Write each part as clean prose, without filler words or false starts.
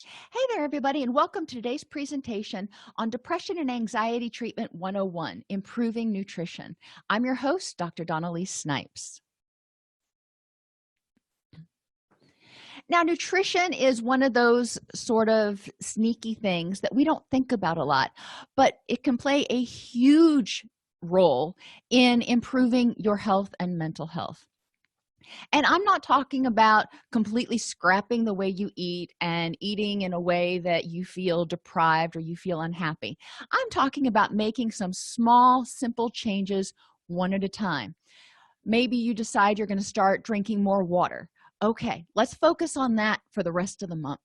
Hey there, everybody, and welcome to today's presentation on Depression and Anxiety Treatment 101, Improving Nutrition. I'm your host, Dr. Dawn-Elise Snipes. Now, nutrition is one of those sort of sneaky things that we don't think about a lot, but it can play a huge role in improving your health and mental health. And I'm not talking about completely scrapping the way you eat and eating in a way that you feel deprived or you feel unhappy. I'm talking about making some small, simple changes one at a time. Maybe you decide you're going to start drinking more water. Okay, let's focus on that for the rest of the month.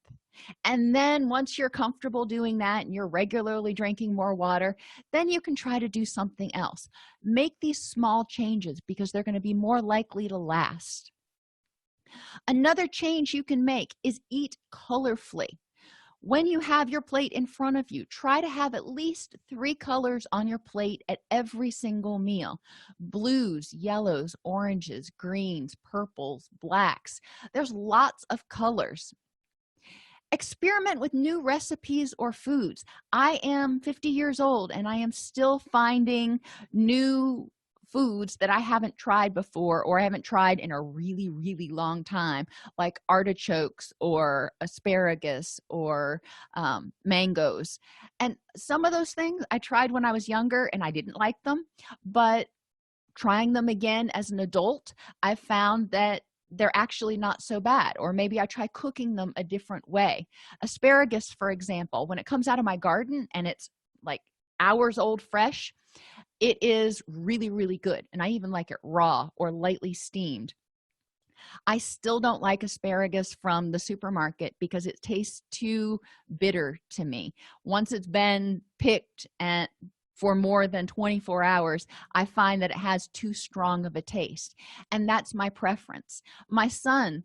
And then once you're comfortable doing that and you're regularly drinking more water, then you can try to do something else. Make these small changes because they're going to be more likely to last. Another change you can make is eat colorfully. When you have your plate in front of you, try to have at least 3 colors on your plate at every single meal. Blues, yellows, oranges, greens, purples, blacks. There's lots of colors. Experiment with new recipes or foods. I am 50 years old and I am still finding new foods that I haven't tried before or I haven't tried in a really, really long time, like artichokes or asparagus or mangoes. And some of those things I tried when I was younger and I didn't like them, but trying them again as an adult, I found that they're actually not so bad. Or maybe I try cooking them a different way. Asparagus, for example, when it comes out of my garden and it's like hours old fresh, it is really, really good. And I even like it raw or lightly steamed. I still don't like asparagus from the supermarket because it tastes too bitter to me. Once it's been picked and for more than 24 hours, I find that it has too strong of a taste, and that's my preference. My son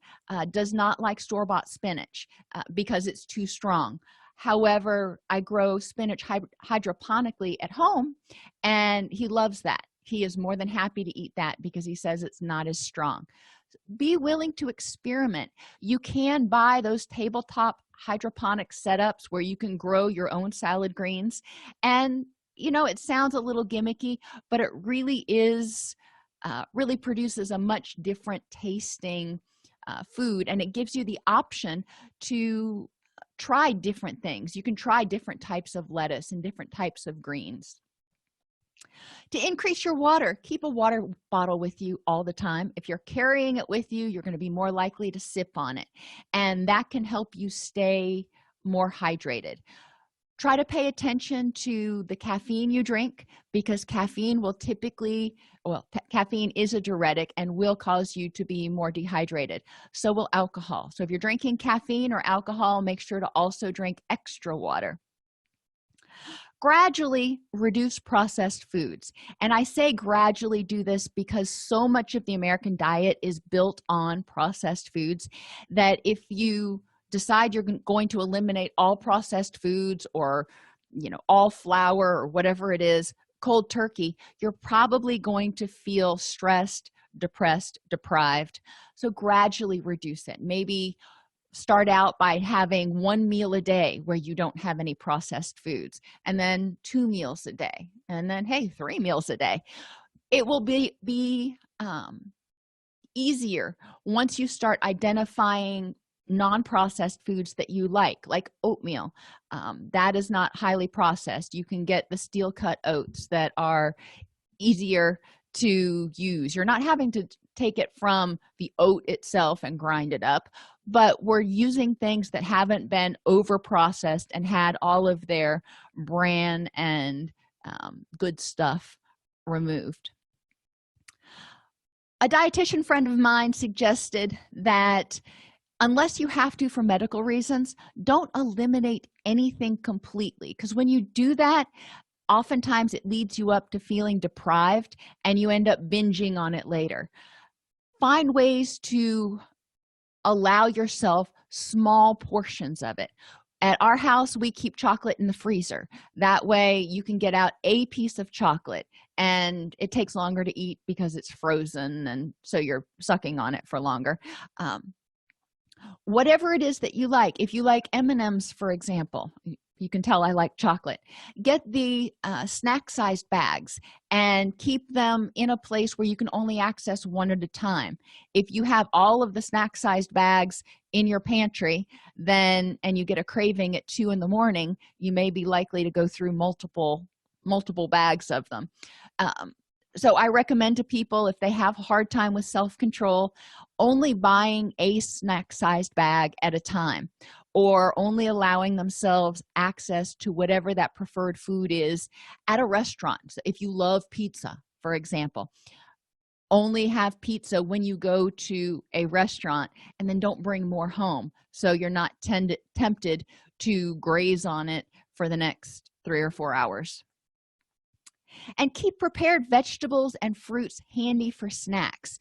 does not like store-bought spinach because it's too strong. However, I grow spinach hydroponically at home, and he loves that. He is more than happy to eat that because he says it's not as strong. Be willing to experiment. You can buy those tabletop hydroponic setups where you can grow your own salad greens, and it sounds a little gimmicky, but it really is really produces a much different tasting food, and it gives you the option to try different things. You can try different types of lettuce and different types of greens. To increase your water, keep a water bottle with you all the time. If you're carrying it with you, you're going to be more likely to sip on it, and that can help you stay more hydrated. Try to pay attention to the caffeine you drink because caffeine is a diuretic and will cause you to be more dehydrated. So will alcohol. So if you're drinking caffeine or alcohol, make sure to also drink extra water. Gradually reduce processed foods. And I say gradually do this because so much of the American diet is built on processed foods that if you decide you're going to eliminate all processed foods or all flour or whatever it is cold turkey, you're probably going to feel stressed, depressed, deprived. So gradually reduce it. Maybe start out by having 1 meal a day where you don't have any processed foods, and then 2 meals a day, and then 3 meals a day. It will be easier once you start identifying non-processed foods that you like oatmeal. That is not highly processed. You can get the steel cut oats that are easier to use. You're not having to take it from the oat itself and grind it up, but we're using things that haven't been over processed and had all of their bran and good stuff removed. A dietitian friend of mine suggested that unless you have to for medical reasons, don't eliminate anything completely, because when you do that, oftentimes it leads you up to feeling deprived and you end up binging on it later. Find ways to allow yourself small portions of it. At our house, we keep chocolate in the freezer. That way you can get out a piece of chocolate and it takes longer to eat because it's frozen, and so you're sucking on it for longer. Whatever it is that you like. If you like M&Ms, for example, you can tell I like chocolate. Get the snack-sized bags and keep them in a place where you can only access one at a time. If you have all of the snack-sized bags in your pantry, then and you get a craving at 2 in the morning, you may be likely to go through multiple bags of them. So I recommend to people, if they have a hard time with self-control, only buying a snack-sized bag at a time, or only allowing themselves access to whatever that preferred food is at a restaurant. So if you love pizza, for example, only have pizza when you go to a restaurant, and then don't bring more home, so you're not tempted to graze on it for the next 3 or 4 hours. And keep prepared vegetables and fruits handy for snacks.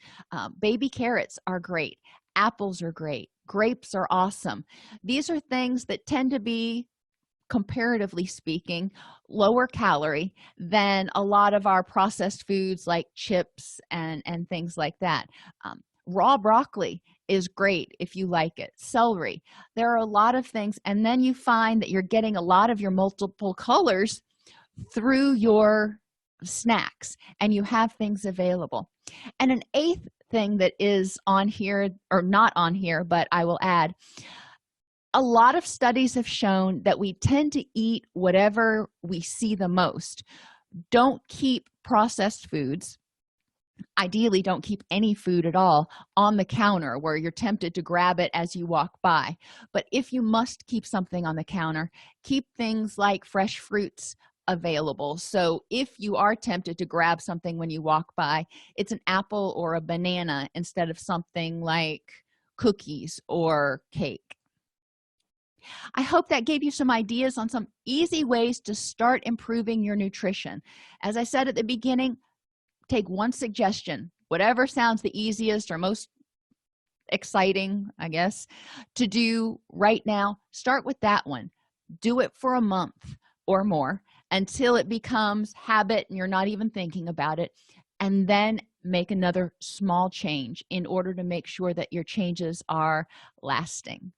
Baby carrots are great. Apples are great. Grapes are awesome. These are things that tend to be, comparatively speaking, lower calorie than a lot of our processed foods like chips and things like that. Raw broccoli is great if you like it. Celery. There are a lot of things, and then you find that you're getting a lot of your multiple colors through your snacks, and you have things available. And an eighth thing that is on here, or not on here, but I will add, a lot of studies have shown that we tend to eat whatever we see the most. Don't keep processed foods, ideally don't keep any food at all on the counter where you're tempted to grab it as you walk by. But if you must keep something on the counter, keep things like fresh fruits available. So if you are tempted to grab something when you walk by, it's an apple or a banana instead of something like cookies or cake. I hope that gave you some ideas on some easy ways to start improving your nutrition. As I said at the beginning, take one suggestion, whatever sounds the easiest or most exciting, I guess, to do right now. Start with that one. Do it for a month or more until it becomes habit and you're not even thinking about it, and then make another small change in order to make sure that your changes are lasting.